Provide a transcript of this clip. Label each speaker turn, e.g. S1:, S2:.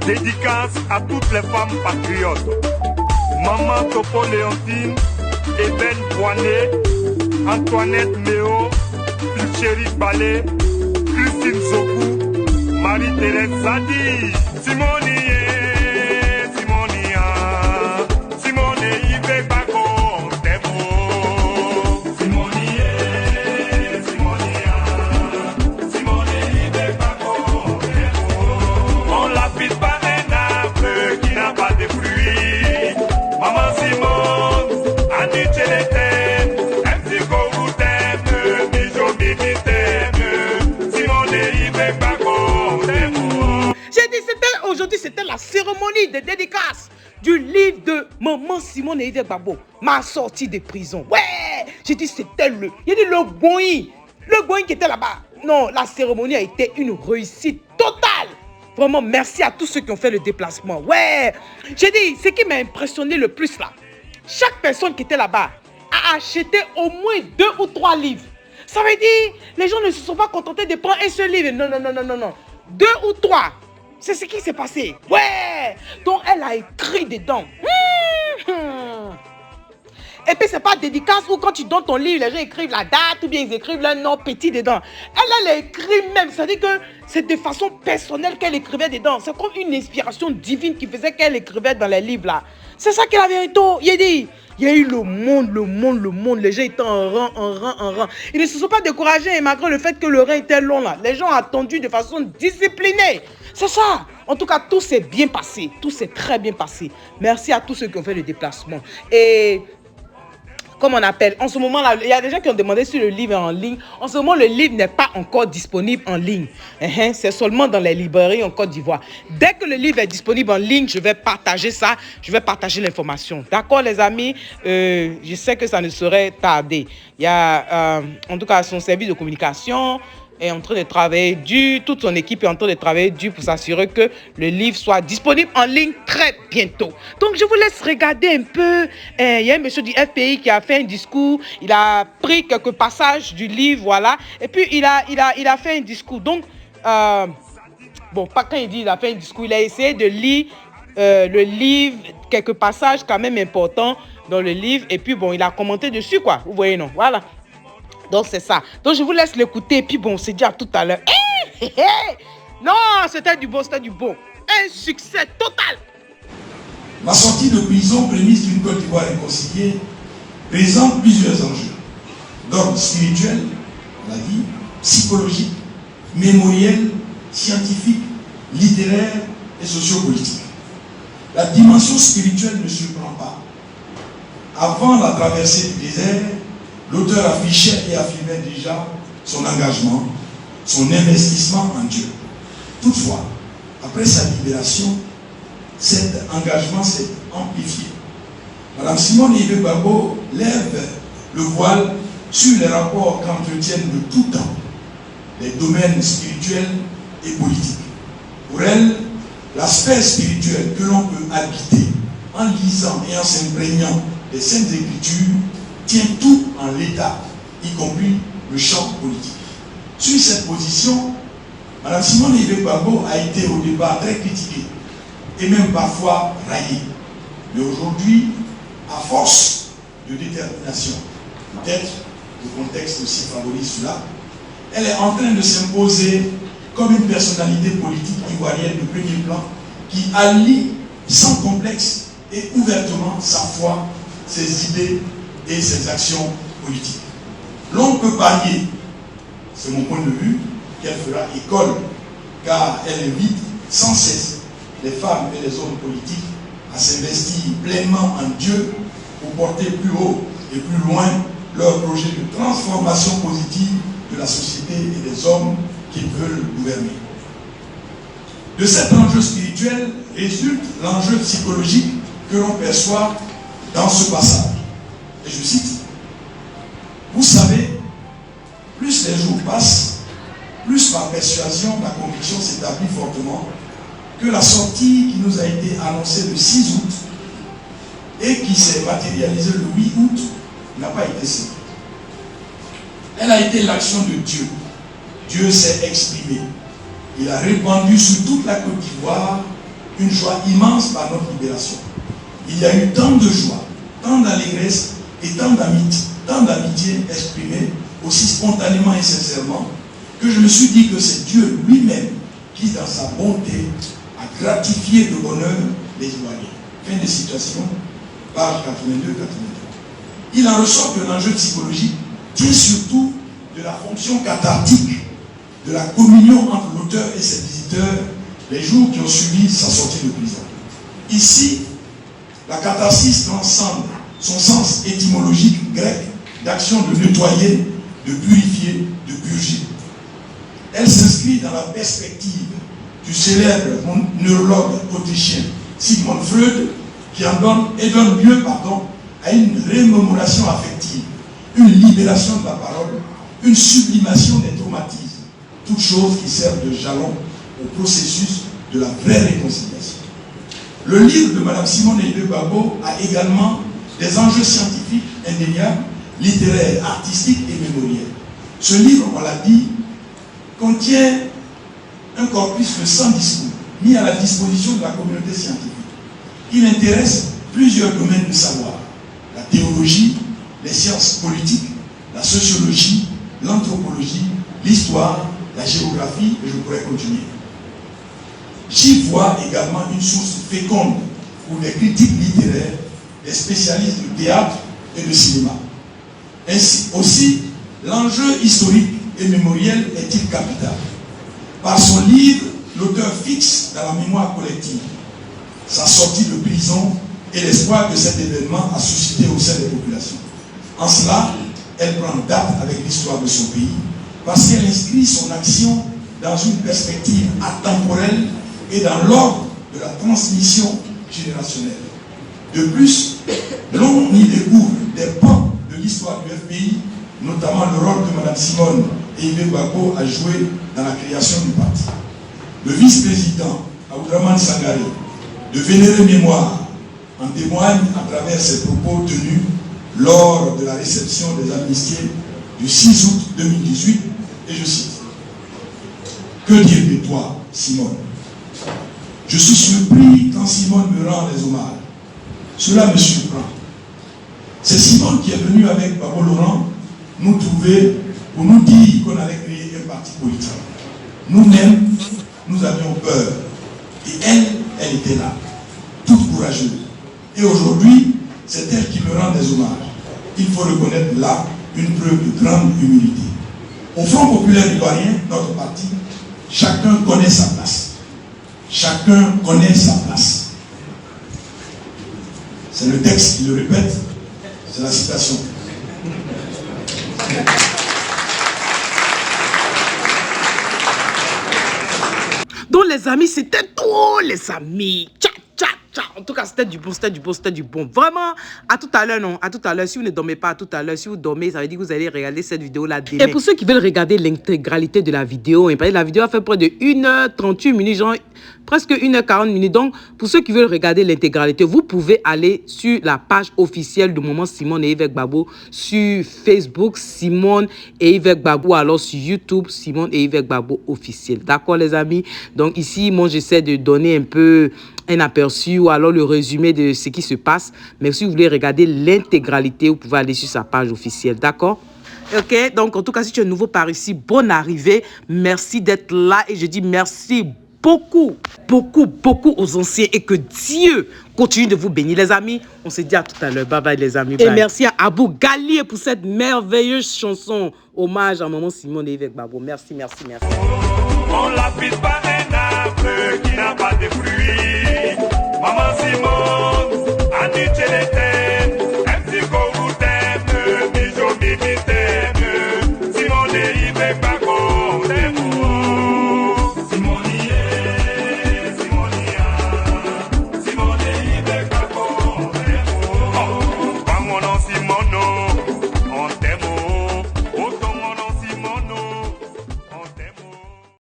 S1: Dédicace à toutes les femmes patriotes. Maman Topo Léontine, Eben Boinet, Antoinette Méo, Chéri Balé, Christine Zokou, Marie-Thérèse Zadi, Simonie, Simonia, Simone Yves Bako, Demo, Simonie, Simonia, Simone Yves Bako, Demo. On lapide pas un arbre qui n'a pas de fruits. Maman Simone, Annie Tchéléten, MC Goroutem, Mijo Bibi Tem, Simone Yves Bako, Demo.
S2: J'ai dit, aujourd'hui, c'était la cérémonie de dédicace du livre de Maman Simone et Yves Babo, ma sortie de prison. Ouais, j'ai dit, c'était le Boeing qui était là-bas. Non, la cérémonie a été une réussite totale. Vraiment, merci à tous ceux qui ont fait le déplacement. Ouais, j'ai dit, ce qui m'a impressionné le plus là, chaque personne qui était là-bas a acheté au moins 2 ou 3 livres. Ça veut dire, les gens ne se sont pas contentés de prendre un seul livre. Non. 2 ou 3. C'est ce qui s'est passé. Ouais. Donc, elle a écrit dedans. Et puis, c'est pas dédicace où quand tu donnes ton livre, les gens écrivent la date ou bien ils écrivent le nom petit dedans. Elle a écrit même. C'est-à-dire que c'est de façon personnelle qu'elle écrivait dedans. C'est comme une inspiration divine qui faisait qu'elle écrivait dans les livres là. C'est ça qui est la vérité. Il y a eu le monde. Les gens étaient en rang. Ils ne se sont pas découragés malgré le fait que le rang était long là. Les gens ont attendu de façon disciplinée. C'est ça. En tout cas, tout s'est bien passé. Tout s'est très bien passé. Merci à tous ceux qui ont fait le déplacement. Et comme on appelle, en ce moment-là, il y a des gens qui ont demandé si le livre est en ligne. En ce moment, le livre n'est pas encore disponible en ligne. C'est seulement dans les librairies en Côte d'Ivoire. Dès que le livre est disponible en ligne, je vais partager ça. Je vais partager l'information. D'accord, les amis? Je sais que ça ne saurait tarder. Il y a, en tout cas, son service de communication est en train de travailler dur, toute son équipe est en train de travailler dur pour s'assurer que le livre soit disponible en ligne très bientôt. Donc, je vous laisse regarder un peu. Il y a un monsieur du FPI qui a fait un discours. Il a pris quelques passages du livre, voilà. Et puis, il a fait un discours. Donc, bon, pas quand il dit il a fait un discours, il a essayé de lire le livre, quelques passages quand même importants dans le livre. Et puis, bon, il a commenté dessus, quoi. Vous voyez, non? Voilà. Donc, c'est ça. Donc, je vous laisse l'écouter. Et puis, bon, on se dit à tout à l'heure. Non, c'était du bon. Un succès total.
S3: La sortie de prison prémisse d'une Côte d'Ivoire réconciliée présente plusieurs enjeux d'ordre spirituel, on l'a dit, psychologique, mémoriel, scientifique, littéraire et sociopolitique. La dimension spirituelle ne surprend pas. Avant la traversée du désert, l'auteur affichait et affirmait déjà son engagement, son investissement en Dieu. Toutefois, après sa libération, cet engagement s'est amplifié. Madame Simone Yves Babo lève le voile sur les rapports qu'entretiennent de tout temps les domaines spirituels et politiques. Pour elle, l'aspect spirituel que l'on peut habiter en lisant et en s'imprégnant des Saintes Écritures tient tout en l'état, y compris le champ politique. Sur cette position, Mme Simone Yves Babo a été au départ très critiquée et même parfois raillée. Mais aujourd'hui, à force de détermination, peut-être le contexte aussi favorise cela, elle est en train de s'imposer comme une personnalité politique ivoirienne de premier plan qui allie sans complexe et ouvertement sa foi, ses idées et ses actions politiques. L'on peut parier, c'est mon point de vue, qu'elle fera école, car elle invite sans cesse les femmes et les hommes politiques à s'investir pleinement en Dieu pour porter plus haut et plus loin leur projet de transformation positive de la société et des hommes qu'ils veulent gouverner. De cet enjeu spirituel résulte l'enjeu psychologique que l'on perçoit dans ce passage. Et je cite, « Vous savez, plus les jours passent, plus par persuasion, ma conviction s'établit fortement que la sortie qui nous a été annoncée le 6 août et qui s'est matérialisée le 8 août n'a pas été celle. Elle a été l'action de Dieu. Dieu s'est exprimé. Il a répandu sur toute la Côte d'Ivoire une joie immense par notre libération. Il y a eu tant de joie, tant d'allégresse et tant d'amitié exprimée aussi spontanément et sincèrement que je me suis dit que c'est Dieu lui-même qui, dans sa bonté, a gratifié de bonheur les Ivoiriens. Fin de citation, page 82-83. Il en ressort que l'enjeu psychologique tient surtout de la fonction cathartique de la communion entre l'auteur et ses visiteurs les jours qui ont suivi sa sortie de prison. Ici, la catharsis transcende son sens étymologique grec d'action de nettoyer, de purifier, de purger. Elle s'inscrit dans la perspective du célèbre neurologue autrichien Sigmund Freud qui donne lieu à une remémoration affective, une libération de la parole, une sublimation des traumatismes, toutes choses qui servent de jalon au processus de la vraie réconciliation. Le livre de Mme Simone Eyibe-Gbagbo a également des enjeux scientifiques indéniables, littéraires, artistiques et mémoriels. Ce livre, on l'a dit, contient un corpus de 100 discours mis à la disposition de la communauté scientifique. Il intéresse plusieurs domaines de savoir: la théologie, les sciences politiques, la sociologie, l'anthropologie, l'histoire, la géographie, et je pourrais continuer. J'y vois également une source féconde pour les critiques littéraires, les spécialistes du théâtre et du cinéma. Ainsi aussi, l'enjeu historique et mémoriel est-il capital. Par son livre, l'auteur fixe dans la mémoire collective sa sortie de prison et l'espoir que cet événement a suscité au sein des populations. En cela, elle prend date avec l'histoire de son pays parce qu'elle inscrit son action dans une perspective atemporelle et dans l'ordre de la transmission générationnelle. De plus, l'on y découvre des pans de l'histoire du FPI, notamment le rôle que Mme Simone Eyibe-Gbagbo a joué dans la création du parti. Le vice-président Abdourahmane Sangaré, de vénérée mémoire, en témoigne à travers ses propos tenus lors de la réception des amnistiés du 6 août 2018, et je cite: « Que dire de toi, Simone? Je suis surpris quand Simone me rend les hommages. Cela me surprend. C'est Simone qui est venu avec Babo Laurent nous trouver pour nous dire qu'on allait créer un parti politique. Nous-mêmes, nous avions peur. Et elle était là, toute courageuse. Et aujourd'hui, c'est elle qui me rend des hommages. Il faut reconnaître là une preuve de grande humilité. Au Front populaire ivoirien, notre parti, chacun connaît sa place. Chacun connaît sa place. C'est le texte qui le répète, c'est la citation.
S2: Donc les amis, c'était tout les amis. Ciao. En tout cas, c'était du bon. Vraiment, à tout à l'heure, non. À tout à l'heure. Si vous ne dormez pas, à tout à l'heure. Si vous dormez, ça veut dire que vous allez regarder cette vidéo-là demain. Et pour ceux qui veulent regarder l'intégralité de la vidéo, la vidéo a fait près de 1h38 minutes, genre presque 1h40 minutes. Donc, pour ceux qui veulent regarder l'intégralité, vous pouvez aller sur la page officielle du Maman Simone Eyibe-Gbagbo sur Facebook, Simone Eyibe-Gbagbo, alors sur YouTube, Simone Eyibe-Gbagbo officiel. D'accord, les amis? Donc, ici, moi, j'essaie de donner un peu un aperçu ou alors le résumé de ce qui se passe. Mais si vous voulez regarder l'intégralité, vous pouvez aller sur sa page officielle. D'accord? Ok, donc en tout cas, si tu es nouveau par ici, bonne arrivée. Merci d'être là et je dis merci beaucoup aux anciens et que Dieu continue de vous bénir, les amis. On se dit à tout à l'heure. Bye bye, les amis. Bye. Et merci à Abou Gallier pour cette merveilleuse chanson. Hommage à Maman Simone Eyibe-Gbagbo. Merci.
S1: On lapide pas un arbre qui n'a pas de fruits. Maman Simone.